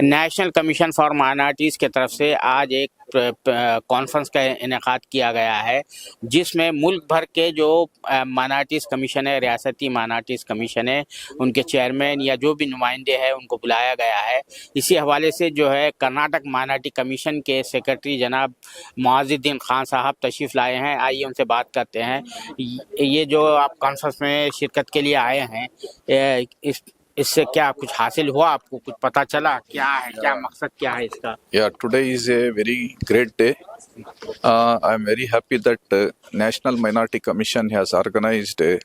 National commission for minorities की तरफ से आज एक कॉन्फ्रेंस का इनेकाद किया गया है, जिसमें मुल्क भर के जो माइनॉरिटीज़ कमीशन है, रियासती माइनॉरिटीज़ कमीशन है, उनके चेयरमैन या जो भी नुमाइंदे हैं उनको बुलाया गया है। इसी हवाले से जो है कर्नाटक माइनॉरिटी कमीशन के सेक्रेटरी जनाब मुआज़ुद्दीन खान साहब तशरीफ़ लाए हैं। आइए उनसे बात करते हैं। ये जो आप कॉन्फ्रेंस में शिरकत के लिए आए हैं, इससे क्या कुछ हासिल हुआ, आपको कुछ पता चला, क्या है, क्या मकसद क्या है इसका? Yeah, today is a very great day. I'm very happy that National Minority Commission has organized a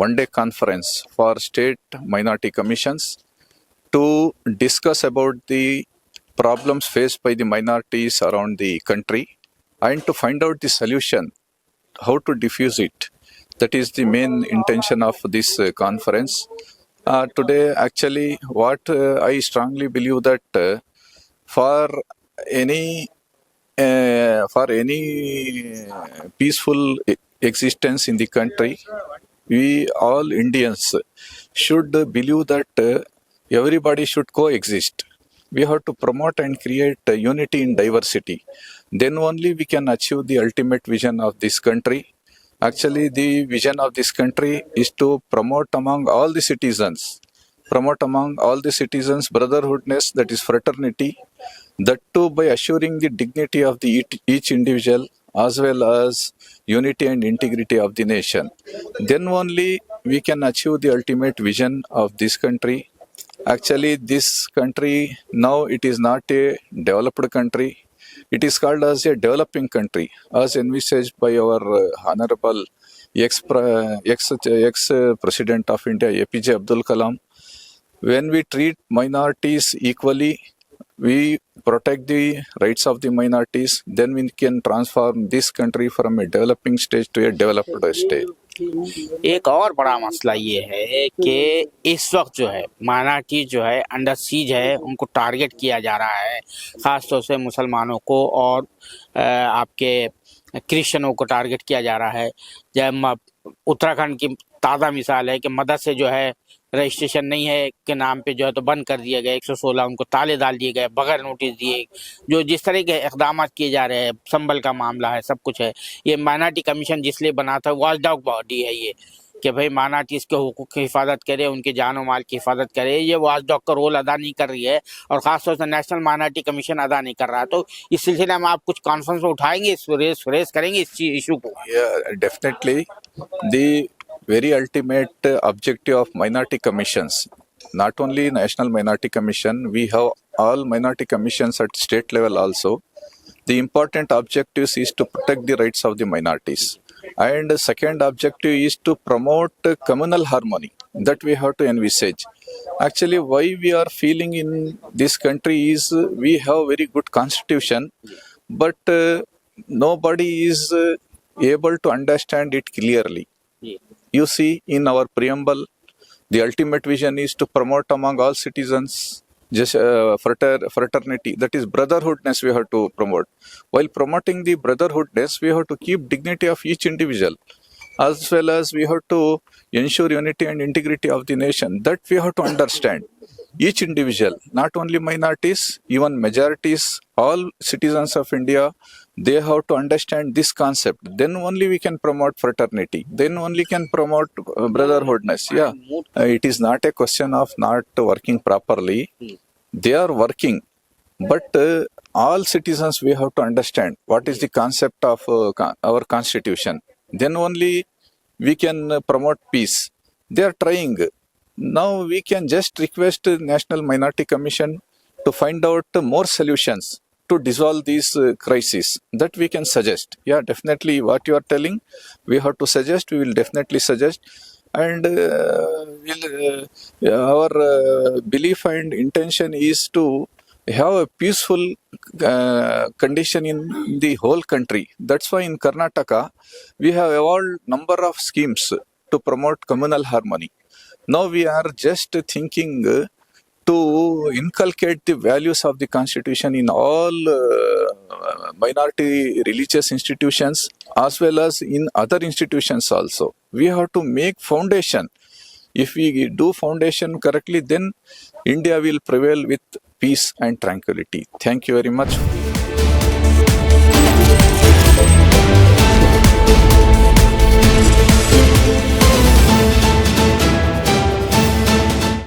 one-day conference for state minority commissions to discuss about the problems faced by the minorities around the country and to find out the solution, how to diffuse it. That is the main intention of this conference. Today, actually, what I strongly believe that for any peaceful existence in the country, we all Indians should believe that everybody should coexist. We have to promote and create unity in diversity. Then only we can achieve the ultimate vision of this country. Actually, the vision of this country is to promote among all the citizens brotherhoodness, that is fraternity, that too by assuring the dignity of each individual as well as unity and integrity of the nation. Then only we can achieve the ultimate vision of this country. Actually, this country now, it is not a developed country. It is called as a developing country, as envisaged by our Honorable ex-President of India, APJ Abdul Kalam. When we treat minorities equally, we protect the rights of the minorities, then we can transform this country from a developing stage to a developed stage. एक और बड़ा मसला ये है कि इस वक्त जो है माइनॉरिटी जो है अंडर सीज है, उनको टारगेट किया जा रहा है, ख़ास तौर से मुसलमानों को और आपके क्रिश्चियनों को टारगेट किया जा रहा है। जब उत्तराखंड की ताज़ा मिसाल है कि मदद से जो है रजिस्ट्रेशन नहीं है के नाम पे जो है तो बंद कर दिया गया, 116 उनको ताले डाल दिए गए बगैर नोटिस दिए। जो जिस तरह के इक़दाम किए जा रहे हैं, संभल का मामला है, सब कुछ है। ये माइनॉरिटी कमीशन जिसलिए बना था, वॉचडॉग बॉडी है ये, कि भाई माइनॉरिटीज़ के हुकूक की हिफाजत करे, उनके जानो माल की हिफाजत करे। ये वॉचडॉग का रोल अदा नहीं कर रही है और ख़ासतौर से नेशनल माइनॉरिटी कमीशन अदा नहीं कर रहा। तो इस सिलसिले में आप कुछ कॉन्फ्रेंस में उठाएंगे, रेस करेंगे इस इशू को? Definitely. The very ultimate objective of minority commissions, not only National Minority Commission, we have all minority commissions at state level also. The important objective is to protect the rights of the minorities. And the second objective is to promote communal harmony, that we have to envisage. Actually, why we are feeling in this country is we have very good constitution, but nobody is able to understand it clearly. You see, in our preamble, the ultimate vision is to promote among all citizens just fraternity, that is brotherhoodness we have to promote. While promoting the brotherhoodness, we have to keep dignity of each individual, as well as we have to ensure unity and integrity of the nation. That we have to understand. Each individual, not only minorities, even majorities, all citizens of India, they have to understand this concept. Then only we can promote fraternity. Then only can promote brotherhoodness. Yeah, it is not a question of not working properly. They are working, but all citizens, we have to understand what is the concept of our constitution. Then only we can promote peace. They are trying. Now we can just request National Minority Commission to find out more solutions to dissolve these crises, that we can suggest. Yeah, definitely what you are telling, we have to suggest, we will definitely suggest. And our belief and intention is to have a peaceful condition in the whole country. That's why in Karnataka, we have evolved number of schemes to promote communal harmony. Now we are just thinking to inculcate the values of the constitution in all minority religious institutions as well as in other institutions also. We have to make foundation If we do foundation correctly, then India will prevail with peace and tranquility. Thank you very much.